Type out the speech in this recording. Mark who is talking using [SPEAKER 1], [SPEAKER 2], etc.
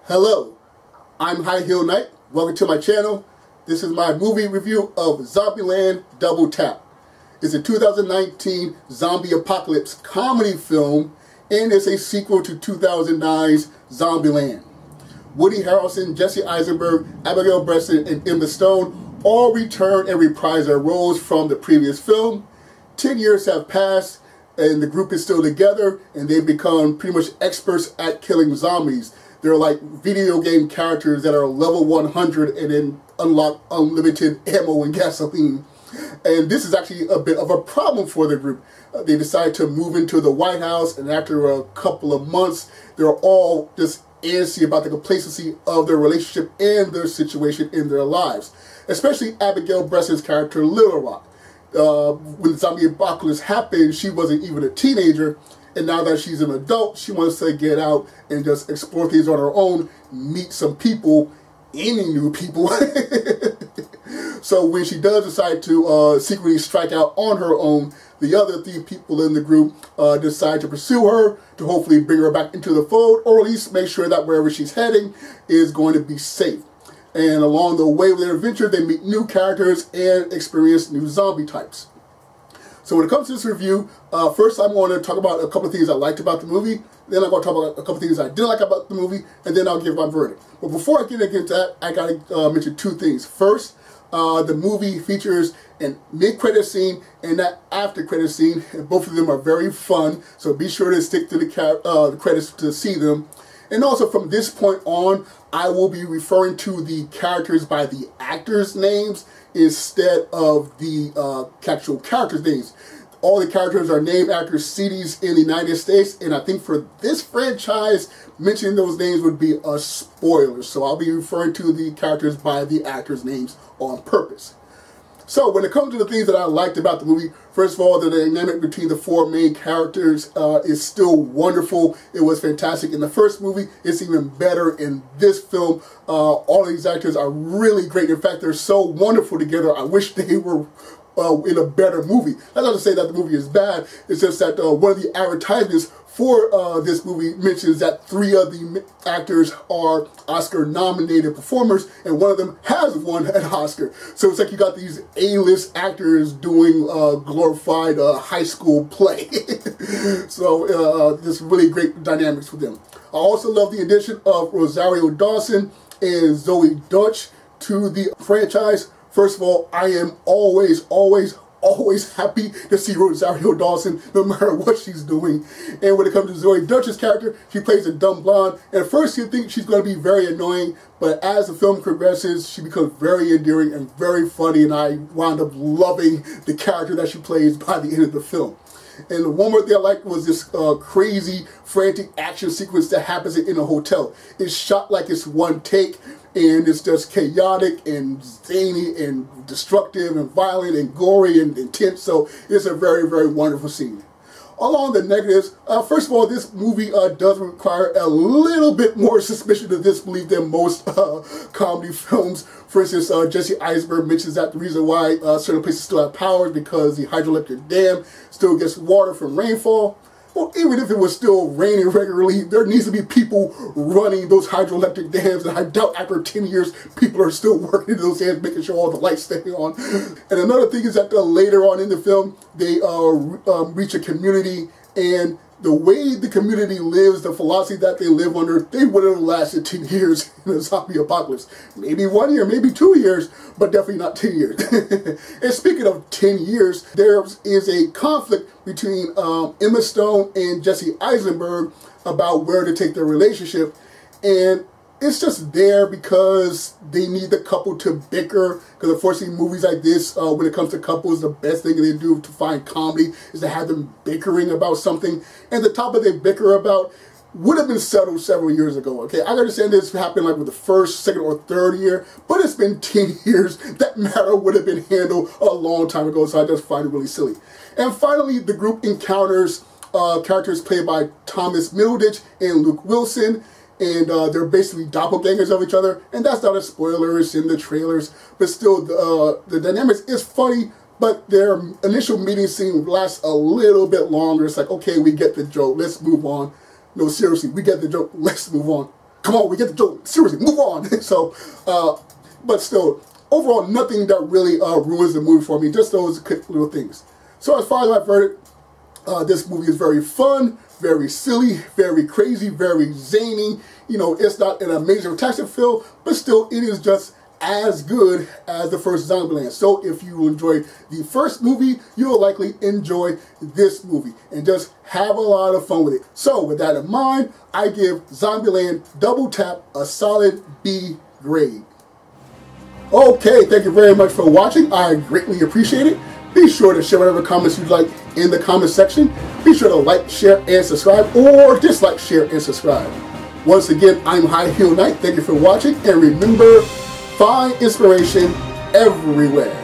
[SPEAKER 1] Hello, I'm High Heel Knight. Welcome to my channel. This is my movie review of Zombieland Double Tap. It's a 2019 zombie apocalypse comedy film, and it's a sequel to 2009's Zombieland. Woody Harrelson, Jesse Eisenberg, Abigail Breslin, and Emma Stone all return and reprise their roles from the previous film. 10 years have passed, and the group is still together, and they've become pretty much experts at killing zombies. They're like video game characters that are level 100 and then unlock unlimited ammo and gasoline. And this is actually a bit of a problem for the group. They decide to move into the White House, and after a couple of months, they're all just antsy about the complacency of their relationship and their situation in their lives. Especially Abigail Breslin's character, Little Rock. When the zombie apocalypse happened, she wasn't even a teenager. And now that she's an adult, she wants to get out and just explore things on her own, meet some people, any new people. So when she does decide to secretly strike out on her own, the other 3 people in the group decide to pursue her to hopefully bring her back into the fold, or at least make sure that wherever she's heading is going to be safe. And along the way of their adventure, they meet new characters and experience new zombie types. So when it comes to this review, first I'm going to talk about a couple of things I liked about the movie, then I'm going to talk about a couple of things I didn't like about the movie, and then I'll give my verdict. But before I get into that, I got to mention 2 things. First, the movie features a mid-credit scene and that after-credit scene, and both of them are very fun, so be sure to stick to the credits to see them. And also from this point on, I will be referring to the characters by the actors' names instead of the actual characters' names. All the characters are named after cities in the United States, and I think for this franchise, mentioning those names would be a spoiler. So I'll be referring to the characters by the actors' names on purpose. So when it comes to the things that I liked about the movie, first of all, the dynamic between the 4 main characters is still wonderful. It was fantastic in the first movie. It's even better in this film. All these actors are really great. In fact, they're so wonderful together. I wish they were in a better movie. That's not to say that the movie is bad. It's just that one of the advertisements for this movie mentions that 3 of the actors are Oscar-nominated performers, and one of them has won an Oscar. So it's like you got these A-list actors doing glorified high school play. So there's really great dynamics with them. I also love the addition of Rosario Dawson and Zoe Deutch to the franchise. First of all, I am always happy to see Rosario Dawson, no matter what she's doing. And when it comes to Zoe Deutch's character, she plays a dumb blonde. And at first you think she's going to be very annoying, but as the film progresses, she becomes very endearing and very funny, and I wound up loving the character that she plays by the end of the film. And one more thing I liked was this crazy, frantic action sequence that happens in a hotel. It's shot like it's one take, and it's just chaotic and zany and destructive and violent and gory and intense. So it's a very, very wonderful scene. Along the negatives, first of all, this movie does require a little bit more suspicion of disbelief than most comedy films. For instance, Jesse Eisenberg mentions that the reason why certain places still have power is because the hydroelectric dam still gets water from rainfall. Well, even if it was still raining regularly, there needs to be people running those hydroelectric dams, and I doubt after 10 years, people are still working in those dams, making sure all the lights stay on. And another thing is that later on in the film, they reach a community, and the way the community lives, the philosophy that they live under, they would have lasted 10 years in a zombie apocalypse. Maybe 1 year, maybe 2 years, but definitely not 10 years. And speaking of 10 years, there is a conflict between Emma Stone and Jesse Eisenberg about where to take their relationship. And it's just there because they need the couple to bicker. Because unfortunately, movies like this, when it comes to couples, the best thing they do to find comedy is to have them bickering about something. And the topic they bicker about would have been settled several years ago. Okay, I understand this happened like with the first, second, or third year, but it's been 10 years. That matter would have been handled a long time ago, so I just find it really silly. And finally, the group encounters characters played by Thomas Middleditch and Luke Wilson. And they're basically doppelgangers of each other, and that's not a spoiler, it's in the trailers, but still the dynamics is funny, but their initial meeting scene lasts a little bit longer. It's like, okay, we get the joke, let's move on. No, seriously, we get the joke, let's move on. come on, we get the joke. Seriously, move on. So, but still, overall, nothing that really ruins the movie for me. Just those quick little things. So as far as I've heard, this movie is very fun, very silly, very crazy, very zany. You know, it's not an amazing fantastic film, but still, it is just as good as the first Zombieland. So if you enjoyed the first movie, you'll likely enjoy this movie and just have a lot of fun with it. So with that in mind, I give Zombieland Double Tap a solid B grade. Okay, thank you very much for watching. I greatly appreciate it. Be sure to share whatever comments you'd like in the comment section. Be sure to like, share, and subscribe, or dislike, share, and subscribe. Once again, I'm High Heel Knight. Thank you for watching, and remember, find inspiration everywhere.